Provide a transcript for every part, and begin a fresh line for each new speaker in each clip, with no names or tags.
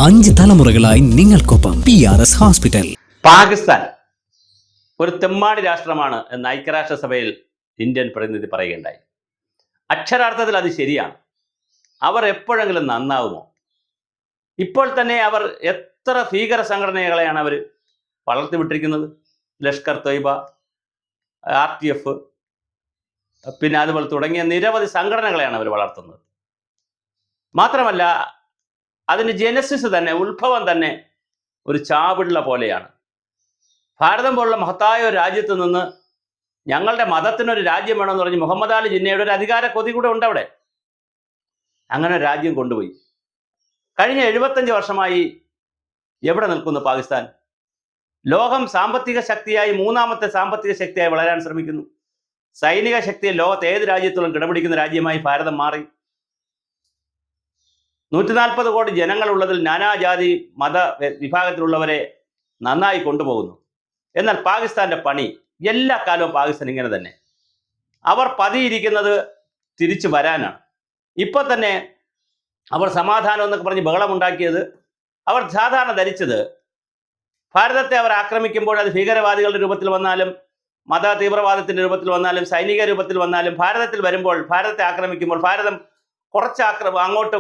5 തലമുറകളായി നിങ്ങൾക്കൊപ്പം PRS hospital.
Pakistan ഒരു തെമ്മാടി രാഷ്ട്രമാണ് എന്ന് ഐക്യരാഷ്ട്രസഭയിൽ ഇന്ത്യൻ പ്രതിനിധി പറയുകയുണ്ടായി. അക്ഷരാർത്ഥത്തിൽ അത് ശരിയാണ്. അവർ എപ്പോഴെങ്കിലും നന്നാവുമോ? ഇപ്പോൾ തന്നെ അവർ എത്ര ഭീകര സംഘടനകളെയാണ് അവർ വളർത്തിവിട്ടിരിക്കുന്നത്. ലഷ്കർ തൊയ്ബ, RTF, പിന്നെ അതുപോലെ തുടങ്ങിയ നിരവധി സംഘടനകളെയാണ് അവർ വളർത്തുന്നത്. മാത്രമല്ല അതിന് ജനസിസ് തന്നെ, ഉത്ഭവം തന്നെ ഒരു ചാവിള്ള പോലെയാണ്. ഭാരതം പോലുള്ള മഹത്തായ ഒരു രാജ്യത്ത് നിന്ന് ഞങ്ങളുടെ മതത്തിനൊരു രാജ്യം വേണമെന്ന് പറഞ്ഞ് മുഹമ്മദ് അലി ജിന്നയുടെ ഒരു അധികാര കൊതി കൂടെ ഉണ്ട് അവിടെ. അങ്ങനെ രാജ്യം കൊണ്ടുപോയി. കഴിഞ്ഞ 75 വർഷമായി എവിടെ നിൽക്കുന്നു പാകിസ്ഥാൻ? ലോകം സാമ്പത്തിക ശക്തിയായി, മൂന്നാമത്തെ സാമ്പത്തിക ശക്തിയായി വളരാൻ ശ്രമിക്കുന്നു. സൈനിക ശക്തിയെ ലോകത്ത് ഏത് രാജ്യത്തോളം കിടപിടിക്കുന്ന രാജ്യമായി ഭാരതം മാറി. 140 കോടി ജനങ്ങളുള്ളതിൽ നാനാജാതി മത വിഭാഗത്തിലുള്ളവരെ നന്നായി കൊണ്ടുപോകുന്നു. എന്നാൽ പാകിസ്ഥാന്റെ പണി എല്ലാ കാലവും പാകിസ്ഥാൻ ഇങ്ങനെ തന്നെ. അവർ പതിയിരിക്കുന്നത് തിരിച്ചു വരാനാണ്. ഇപ്പൊ തന്നെ അവർ സമാധാനം എന്നൊക്കെ പറഞ്ഞ് ബഹളമുണ്ടാക്കിയത്, അവർ സാധാരണ ധരിച്ചത് ഭാരതത്തെ അവർ ആക്രമിക്കുമ്പോൾ അത് ഭീകരവാദികളുടെ രൂപത്തിൽ വന്നാലും, മത തീവ്രവാദത്തിന്റെ രൂപത്തിൽ വന്നാലും, സൈനിക രൂപത്തിൽ വന്നാലും, ഭാരതത്തിൽ വരുമ്പോൾ, ഭാരതത്തെ ആക്രമിക്കുമ്പോൾ ഭാരതം കുറച്ച് അങ്ങോട്ട്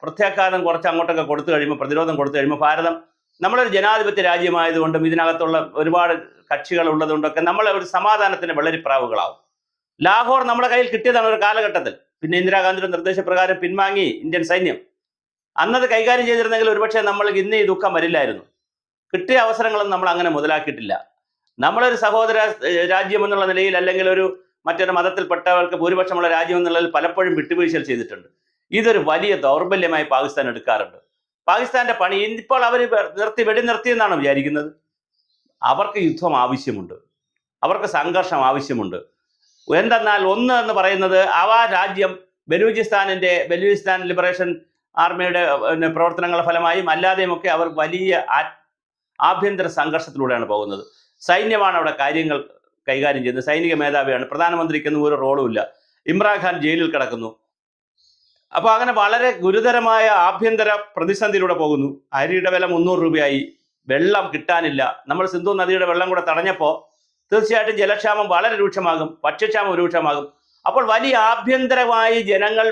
പ്രത്യാഘാതം കുറച്ച് അങ്ങോട്ടൊക്കെ കൊടുത്തു കഴിയുമ്പോൾ, പ്രതിരോധം കൊടുത്തു കഴിയുമ്പോൾ, ഭാരതം നമ്മളൊരു ജനാധിപത്യ രാജ്യമായതുകൊണ്ടും ഇതിനകത്തുള്ള ഒരുപാട് കക്ഷികൾ ഉള്ളതുകൊണ്ടൊക്കെ നമ്മൾ ഒരു സമാധാനത്തിന് വെള്ളരിപ്രാവുകളാവും. ലാഹോർ നമ്മുടെ കയ്യിൽ കിട്ടിയതാണ് ഒരു കാലഘട്ടത്തിൽ. പിന്നെ ഇന്ദിരാഗാന്ധിയുടെ നിർദ്ദേശപ്രകാരം പിൻവാങ്ങി ഇന്ത്യൻ സൈന്യം. അന്നത് കൈകാര്യം ചെയ്തിരുന്നെങ്കിൽ ഒരുപക്ഷെ നമ്മൾ ഇന്ന് ഈ ദുഃഖം വരില്ലായിരുന്നു. കിട്ടിയ അവസരങ്ങളൊന്നും നമ്മൾ അങ്ങനെ മുതലാക്കിയിട്ടില്ല. നമ്മളൊരു സഹോദര രാജ്യം എന്നുള്ള നിലയിൽ, അല്ലെങ്കിൽ ഒരു മറ്റൊരു മതത്തിൽപ്പെട്ടവർക്ക് ഭൂരിപക്ഷമുള്ള രാജ്യം എന്നുള്ളതിൽ പലപ്പോഴും വിട്ടുവീഴ്ചകൾ ചെയ്തിട്ടുണ്ട്. ഇതൊരു വലിയ ദൗർബല്യമായി പാകിസ്ഥാൻ എടുക്കാറുണ്ട്. പാകിസ്ഥാന്റെ പണി ഇപ്പോൾ അവർ വെടിനിർത്തി എന്നാണ് വിചാരിക്കുന്നത്. അവർക്ക് യുദ്ധം ആവശ്യമുണ്ട്, അവർക്ക് സംഘർഷം ആവശ്യമുണ്ട്. എന്തെന്നാൽ ഒന്ന് എന്ന് പറയുന്നത്, ആ രാജ്യം ബലൂചിസ്ഥാൻ ലിബറേഷൻ ആർമിയുടെ പ്രവർത്തനങ്ങളുടെ ഫലമായും അല്ലാതെയുമൊക്കെ അവർ വലിയ ആഭ്യന്തര സംഘർഷത്തിലൂടെയാണ് പോകുന്നത്. സൈന്യമാണ് അവിടെ കാര്യങ്ങൾ കൈകാര്യം ചെയ്യുന്നത്. സൈനിക മേധാവിയാണ്. പ്രധാനമന്ത്രിക്കൊന്നും ഒരു റോളുമില്ല. ഇമ്രാൻഖാൻ ജയിലിൽ കിടക്കുന്നു. അപ്പോൾ അങ്ങനെ വളരെ ഗുരുതരമായ ആഭ്യന്തര പ്രതിസന്ധിയിലൂടെ പോകുന്നു. അരിയുടെ വില 300 രൂപയായി. വെള്ളം കിട്ടാനില്ല. നമ്മൾ സിന്ധു നദിയുടെ വെള്ളം കൂടെ തടഞ്ഞപ്പോൾ തീർച്ചയായിട്ടും ജലക്ഷാമം വളരെ രൂക്ഷമാകും, ഭക്ഷ്യക്ഷാമം രൂക്ഷമാകും. അപ്പോൾ വലിയ ആഭ്യന്തരമായി ജനങ്ങൾ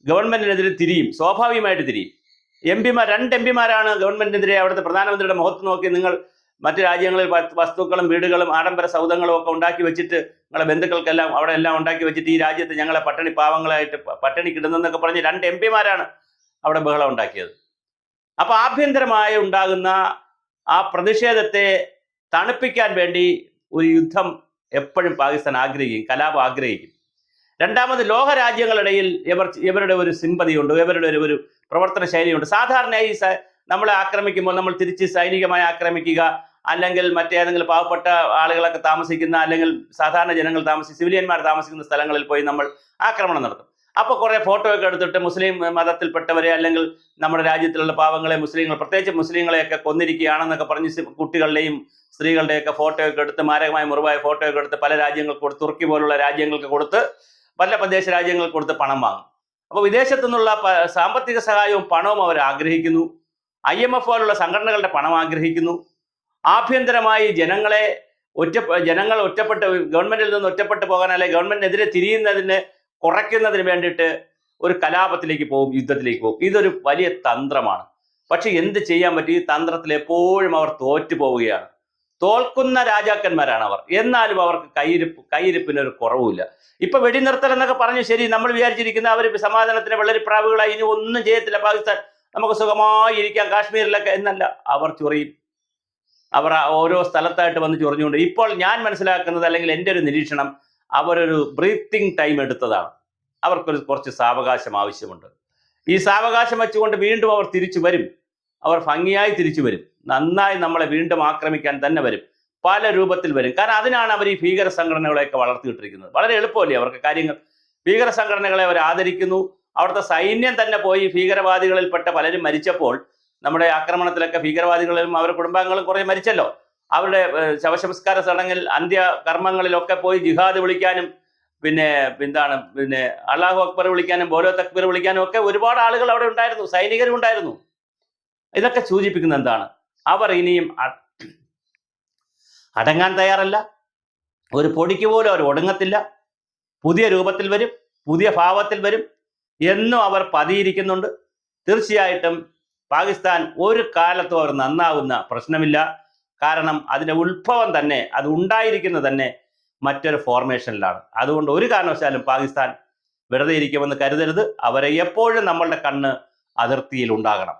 ഗവൺമെന്റിനെതിരെ തിരിയും, സ്വാഭാവികമായിട്ട് തിരിയും. രണ്ട് എം പിമാരാണ് ഗവൺമെന്റിനെതിരെ അവിടുത്തെ പ്രധാനമന്ത്രിയുടെ മുഖത്ത് നോക്കി, നിങ്ങൾ മറ്റു രാജ്യങ്ങളിൽ വസ്തുക്കളും വീടുകളും ആഡംബര സൗധങ്ങളും ഒക്കെ ഉണ്ടാക്കി വെച്ചിട്ട്, നിങ്ങളെ ബന്ധുക്കൾക്കെല്ലാം അവിടെ എല്ലാം ഉണ്ടാക്കി വെച്ചിട്ട് ഈ രാജ്യത്ത് ഞങ്ങളെ പാവങ്ങളായിട്ട് പട്ടിണിക്കിടുന്നൊക്കെ പറഞ്ഞ് 2 എം പിമാരാണ് അവിടെ ബഹളം ഉണ്ടാക്കിയത്. അപ്പൊ ആഭ്യന്തരമായി ഉണ്ടാകുന്ന ആ പ്രതിഷേധത്തെ തണുപ്പിക്കാൻ വേണ്ടി ഒരു യുദ്ധം എപ്പോഴും പാകിസ്ഥാൻ ആഗ്രഹിക്കും, കലാപം ആഗ്രഹിക്കും. രണ്ടാമത്, ലോക രാജ്യങ്ങളിടയിൽ ഇവരുടെ ഒരു സിമ്പതിയുണ്ട്, ഇവരുടെ ഒരു പ്രവർത്തന ശൈലിയുണ്ട്. സാധാരണയായി നമ്മളെ ആക്രമിക്കുമ്പോൾ നമ്മൾ തിരിച്ച് സൈനികമായി ആക്രമിക്കുക, അല്ലെങ്കിൽ മറ്റേതെങ്കിലും പാവപ്പെട്ട ആളുകളൊക്കെ താമസിക്കുന്ന, അല്ലെങ്കിൽ സാധാരണ ജനങ്ങൾ സിവിലിയന്മാർ താമസിക്കുന്ന സ്ഥലങ്ങളിൽ പോയി നമ്മൾ ആക്രമണം നടത്തും. അപ്പോൾ കുറെ ഫോട്ടോ ഒക്കെ എടുത്തിട്ട് മുസ്ലിം മതത്തിൽപ്പെട്ടവരെ, അല്ലെങ്കിൽ നമ്മുടെ രാജ്യത്തിലുള്ള പാവങ്ങളെ, മുസ്ലിങ്ങൾ, പ്രത്യേകിച്ച് മുസ്ലിങ്ങളെയൊക്കെ കൊന്നിരിക്കുകയാണെന്നൊക്കെ പറഞ്ഞ് കുട്ടികളുടെയും സ്ത്രീകളുടെയൊക്കെ ഫോട്ടോ ഒക്കെ എടുത്ത്, മാരകമായ മുറിവായ ഫോട്ടോ ഒക്കെ എടുത്ത് പല രാജ്യങ്ങൾക്ക് കൊടുത്ത്, തുർക്കി പോലുള്ള രാജ്യങ്ങൾക്ക് കൊടുത്ത്, പല പ്രദേശ രാജ്യങ്ങൾക്ക് കൊടുത്ത് പണം വാങ്ങും. അപ്പോൾ വിദേശത്തു നിന്നുള്ള സാമ്പത്തിക സഹായവും പണവും അവർ ആഗ്രഹിക്കുന്നു. IMF പോലുള്ള സംഘടനകളുടെ പണം ആഗ്രഹിക്കുന്നു. ആഭ്യന്തരമായി ജനങ്ങൾ ഒറ്റപ്പെട്ട്, ഗവൺമെന്റിൽ നിന്ന് ഒറ്റപ്പെട്ടു പോകാൻ, അല്ലെങ്കിൽ ഗവൺമെന്റിനെതിരെ തിരിയുന്നതിന് കുറയ്ക്കുന്നതിന് വേണ്ടിയിട്ട് ഒരു കലാപത്തിലേക്ക് പോകും, യുദ്ധത്തിലേക്ക് പോകും. ഇതൊരു വലിയ തന്ത്രമാണ്. പക്ഷെ എന്ത് ചെയ്യാൻ പറ്റും? ഈ തന്ത്രത്തിൽ എപ്പോഴും അവർ തോറ്റു പോവുകയാണ്. തോൽക്കുന്ന രാജാക്കന്മാരാണ് അവർ. എന്നാലും അവർക്ക് കയ്യിരിപ്പിനൊരു കുറവുമില്ല. ഇപ്പൊ വെടിനിർത്തൽ എന്നൊക്കെ പറഞ്ഞു, ശരി, നമ്മൾ വിചാരിച്ചിരിക്കുന്ന അവർ സമാധാനത്തിന് വെള്ളരിപ്രാവുകളായി, ഇനി ഒന്നും ചെയ്യത്തില്ല പാകിസ്ഥാൻ, നമുക്ക് സുഖമായി ഇരിക്കാം കാശ്മീരിലൊക്കെ എന്നല്ല. അവർ ചൊറിയും. അവർ ഓരോ സ്ഥലത്തായിട്ട് വന്ന് ചൊറിഞ്ഞുകൊണ്ട്, ഇപ്പോൾ ഞാൻ മനസ്സിലാക്കുന്നത്, അല്ലെങ്കിൽ എൻ്റെ ഒരു നിരീക്ഷണം, അവരൊരു ബ്രീത്തിങ് ടൈം എടുത്തതാണ്. അവർക്കൊരു കുറച്ച് സാവകാശം ആവശ്യമുണ്ട്. ഈ സാവകാശം വെച്ചുകൊണ്ട് വീണ്ടും അവർ തിരിച്ചു വരും. അവർ ഭംഗിയായി തിരിച്ചു വരും. നന്നായി നമ്മളെ വീണ്ടും ആക്രമിക്കാൻ തന്നെ വരും. പല രൂപത്തിൽ വരും. കാരണം അതിനാണ് അവർ ഈ ഭീകര സംഘടനകളെയൊക്കെ വളർത്തിയിട്ടിരിക്കുന്നത്. വളരെ എളുപ്പമല്ലേ അവർക്ക് കാര്യങ്ങൾ. ഭീകര സംഘടനകളെ അവർ ആദരിക്കുന്നു. അവിടുത്തെ സൈന്യം തന്നെ പോയി ഭീകരവാദികളിൽപ്പെട്ട പലരും മരിച്ചപ്പോൾ, നമ്മുടെ ആക്രമണത്തിലൊക്കെ ഭീകരവാദികളും അവരുടെ കുടുംബാംഗങ്ങളും കുറെ മരിച്ചല്ലോ. അവരുടെ ശവസംസ്കാര ചടങ്ങിൽ, അന്ത്യകർമ്മങ്ങളിലൊക്കെ പോയി ജിഹാദ് വിളിക്കാനും, പിന്നെ അള്ളാഹു അക്ബർ വിളിക്കാനും, ബോലോ തക്ബീർ വിളിക്കാനും ഒക്കെ ഒരുപാട് ആളുകൾ അവിടെ ഉണ്ടായിരുന്നു, സൈനികരും ഉണ്ടായിരുന്നു. ഇതൊക്കെ സൂചിപ്പിക്കുന്ന എന്താണ്? അവർ ഇനിയും അടങ്ങാൻ തയ്യാറല്ല. ഒരു പൊടിക്ക് പോലും അവർ ഒടുങ്ങത്തില്ല. പുതിയ രൂപത്തിൽ വരും, പുതിയ ഭാവത്തിൽ വരും എന്നും അവർ പതിയിരിക്കുന്നുണ്ട്. തീർച്ചയായിട്ടും പാകിസ്ഥാൻ ഒരു കാലത്തും അവർ നന്നാവുന്ന പ്രശ്നമില്ല. കാരണം അതിൻ്റെ ഉത്ഭവം തന്നെ, അത് ഉണ്ടായിരിക്കുന്നത് തന്നെ മറ്റൊരു ഫോർമേഷനിലാണ്. അതുകൊണ്ട് ഒരു കാരണവശാലും പാകിസ്ഥാൻ വെറുതെ ഇരിക്കുമെന്ന് കരുതരുത്. അവരെ എപ്പോഴും നമ്മളുടെ കണ്ണ് അതിർത്തിയിൽ ഉണ്ടാകണം.